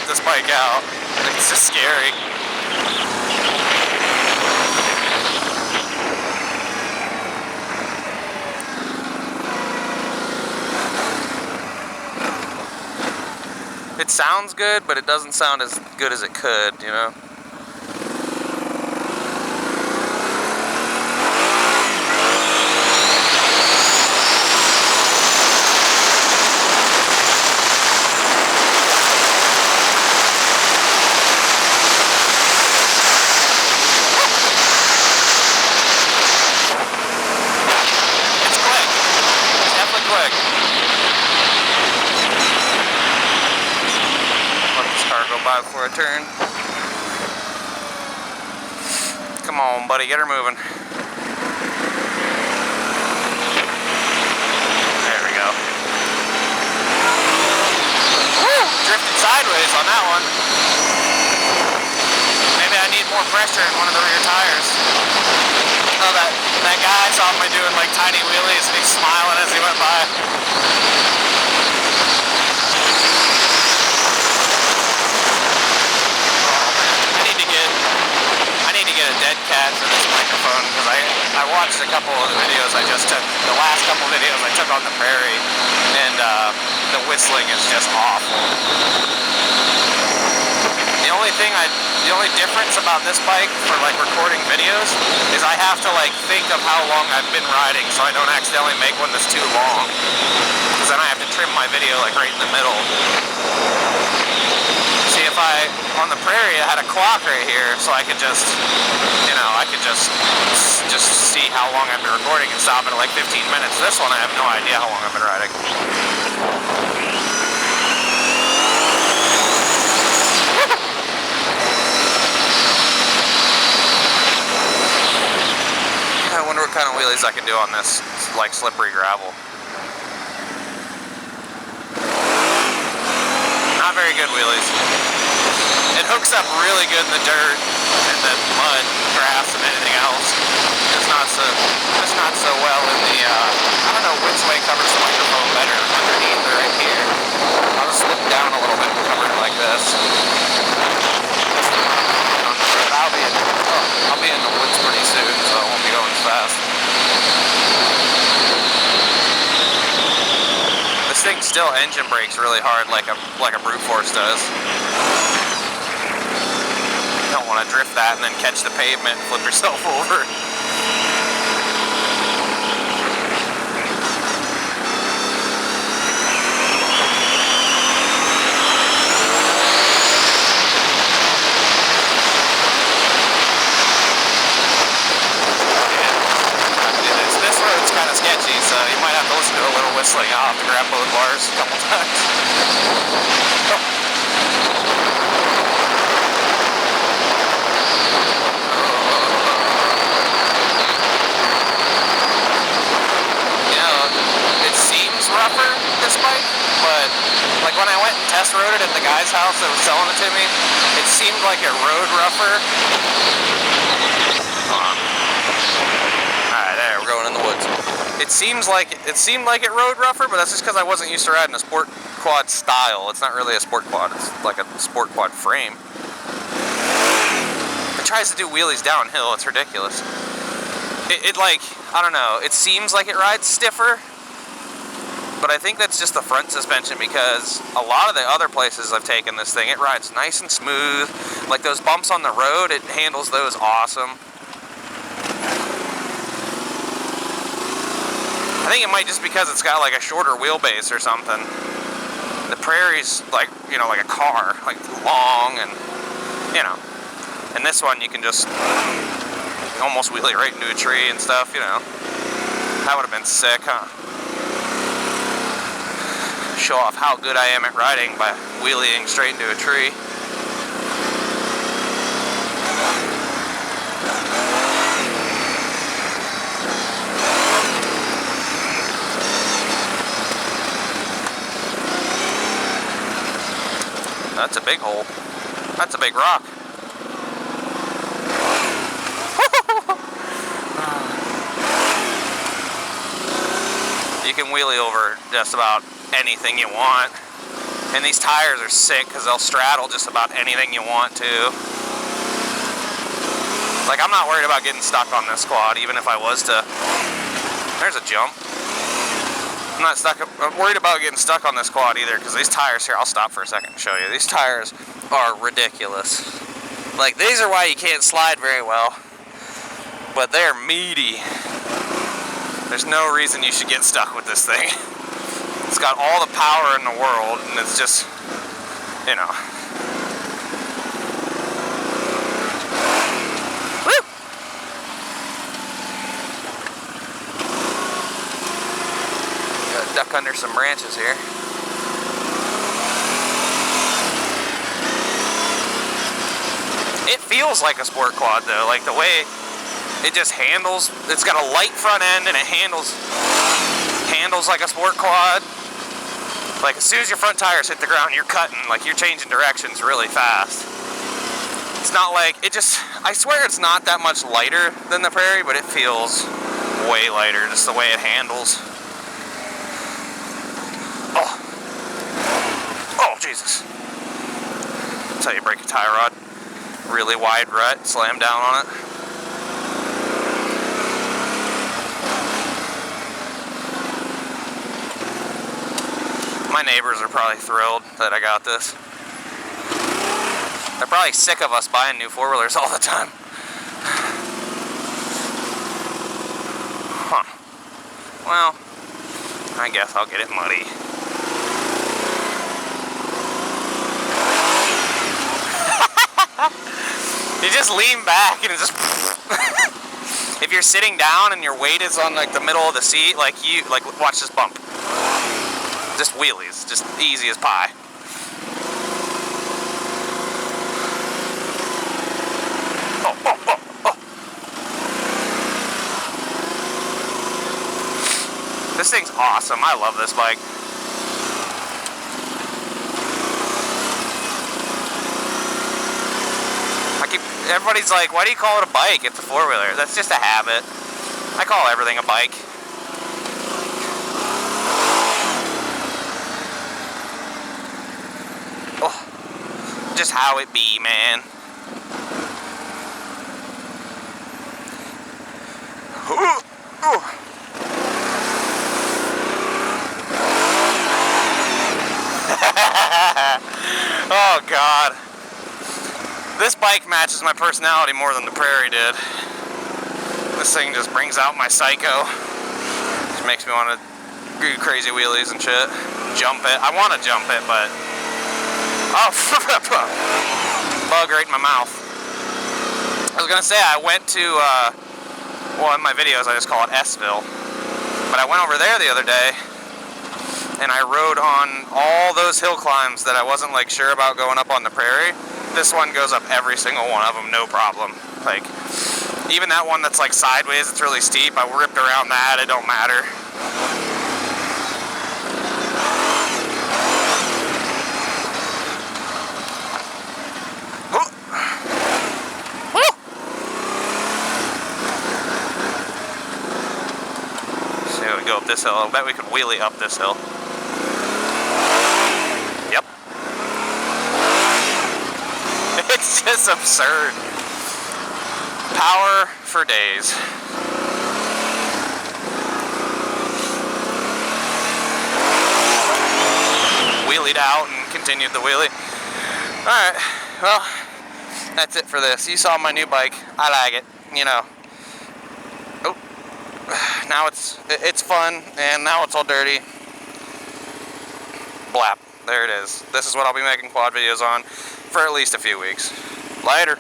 this bike out. It's just scary. It sounds good, but it doesn't sound as good as it could, you know? It's quick. It's definitely quick. Go by before I turn. Come on, buddy, get her moving. There we go. Woo! Drifted sideways on that one. Maybe I need more pressure in one of the rear tires. Oh, that guy saw me doing like tiny wheelies and he's smiling as he went by. Dead cat for this microphone because I watched a couple of the videos I just took, the last couple of videos I took on the prairie, and the whistling is just awful. The only difference about this bike for like recording videos is I have to like think of how long I've been riding so I don't accidentally make one that's too long, because then I have to trim my video like right in the middle. See, if on the prairie I had a clock right here, so I could just, you know, I could just see how long I've been recording and stop it at like 15 minutes. This one I have no idea how long I've been riding. I wonder what kind of wheelies I can do on this, like slippery gravel. Not very good wheelies. It hooks up really good in the dirt and the mud, grass, and anything else. It's not so well in the, I don't know which way covers the microphone better, underneath or right here. I'll just slip down a little bit and cover it like this. But I'll be in the woods pretty soon, so I won't be going as fast. This thing still engine brakes really hard like a brute force does. You don't want to drift that and then catch the pavement and flip yourself over. This road's kind of sketchy, so you might have to listen to a little whistling. I'll have to grab both bars a couple times. Rougher, this bike, but like when I went and test rode it at the guy's house that was selling it to me, it seemed like it rode rougher. Alright, there, we're going in the woods. It seemed like it rode rougher, but that's just because I wasn't used to riding a sport quad style. It's not really a sport quad, it's like a sport quad frame. It tries to do wheelies downhill, it's ridiculous. It like, I don't know, it seems like it rides stiffer, but I think that's just the front suspension, because a lot of the other places I've taken this thing, it rides nice and smooth. Like those bumps on the road, it handles those awesome. I think it might just because it's got like a shorter wheelbase or something. The prairie's like, you know, like a car, like long and, you know. And this one you can just almost wheelie right into a tree and stuff, you know. That would have been sick, huh? Show off how good I am at riding by wheeling straight into a tree. That's a big hole. That's a big rock. You can wheelie over just about anything you want. And these tires are sick because they'll straddle just about anything you want to. Like, I'm not worried about getting stuck on this quad, even if I was to. There's a jump. I'm worried about getting stuck on this quad either, because these tires here, I'll stop for a second and show you. These tires are ridiculous. Like, these are why you can't slide very well, but they're meaty. There's no reason you should get stuck with this thing. It's got all the power in the world, and it's just, you know. Duck under some branches here. It feels like a sport quad though, like the way it just handles. It's got a light front end and it handles like a sport quad. Like as soon as your front tires hit the ground, you're cutting, like you're changing directions really fast. It's not like, I swear it's not that much lighter than the Prairie, but it feels way lighter, just the way it handles. Oh, Jesus. That's how you break a tie rod. Really wide rut, slam down on it. My neighbors are probably thrilled that I got this. They're probably sick of us buying new four-wheelers all the time. Huh. Well, I guess I'll get it muddy. You just lean back and it just if you're sitting down and your weight is on like the middle of the seat, like watch this bump. Just wheelies, just easy as pie. Oh. This thing's awesome. I love this bike. Everybody's like, why do you call it a bike? It's a four-wheeler. That's just a habit. I call everything a bike. Oh, just how it be, man. Oh, God. This bike matches my personality more than the Prairie did. This thing just brings out my psycho. Just makes me want to do crazy wheelies and shit. Jump it. I want to jump it, but... Oh, bug right in my mouth. I was going to say, I went to, well, in my videos I just call it Sville. But I went over there the other day, and I rode on all those hill climbs that I wasn't, like, sure about going up on the Prairie. This one goes up every single one of them, no problem. Like, even that one that's like sideways, it's really steep, I ripped around that, it don't matter. So we go up this hill. I bet we could wheelie up this hill. Yep. It's just absurd. Power for days. Wheelied out and continued the wheelie. Alright, well, that's it for this. You saw my new bike. I like it, you know. Oh, now it's fun, and now it's all dirty. Blap. There it is. This is what I'll be making quad videos on for at least a few weeks. Later.